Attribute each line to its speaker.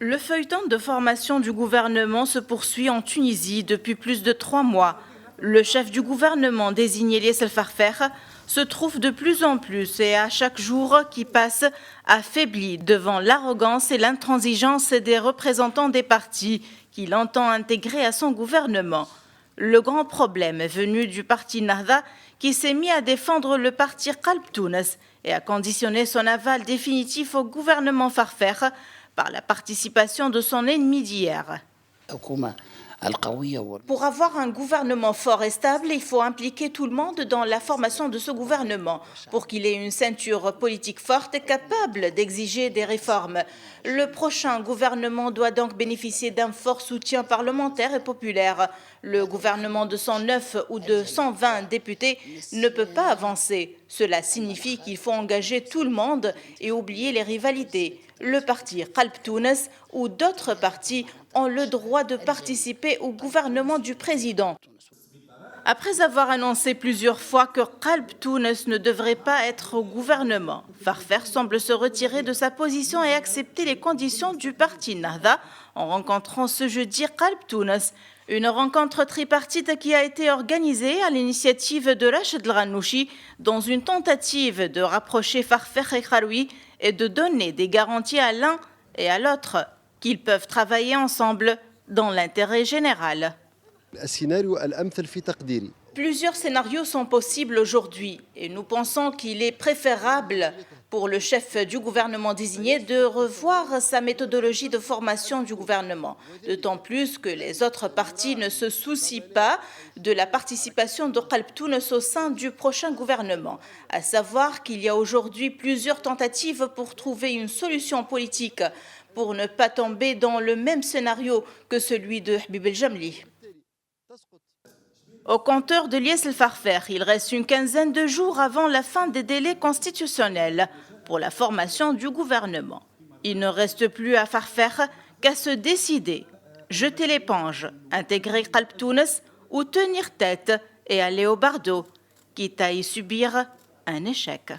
Speaker 1: Le feuilleton de formation du gouvernement se poursuit en Tunisie depuis plus de 3 mois. Le chef du gouvernement désigné Eliès El Farfer se trouve de plus en plus et à chaque jour qui passe affaibli devant l'arrogance et l'intransigeance des représentants des partis qu'il entend intégrer à son gouvernement. Le grand problème est venu du parti Nahda qui s'est mis à défendre le parti Qalb Tounes et a conditionné son aval définitif au gouvernement Farfer par la participation de son ennemi d'hier. Pour avoir un gouvernement fort et stable, il faut impliquer tout le monde dans la formation de ce gouvernement pour qu'il ait une ceinture politique forte et capable d'exiger des réformes. Le prochain gouvernement doit donc bénéficier d'un fort soutien parlementaire et populaire. Le gouvernement de 109 ou de 120 députés ne peut pas avancer. Cela signifie qu'il faut engager tout le monde et oublier les rivalités. Le parti Qalb Tounes ou d'autres partis ont le droit de participer au gouvernement du président. Après avoir annoncé plusieurs fois que Qalb Tounes ne devrait pas être au gouvernement, Farfer semble se retirer de sa position et accepter les conditions du parti Nahda en rencontrant ce jeudi Qalb Tounes. Une rencontre tripartite qui a été organisée à l'initiative de Rachid El Ghannouchi dans une tentative de rapprocher Farfer et Kharoui et de donner des garanties à l'un et à l'autre qu'ils peuvent travailler ensemble dans l'intérêt général. Plusieurs scénarios sont possibles aujourd'hui et nous pensons qu'il est préférable pour le chef du gouvernement désigné de revoir sa méthodologie de formation du gouvernement, d'autant plus que les autres partis ne se soucient pas de la participation de Qalb Tounes au sein du prochain gouvernement, à savoir qu'il y a aujourd'hui plusieurs tentatives pour trouver une solution politique pour ne pas tomber dans le même scénario que celui de Habib El Jamli. Au compteur de Eliès El Farfer, il reste une quinzaine de jours avant la fin des délais constitutionnels pour la formation du gouvernement. Il ne reste plus à Farfer qu'à se décider, jeter l'éponge, intégrer Qalb Tounes ou tenir tête et aller au bardeau, quitte à y subir un échec.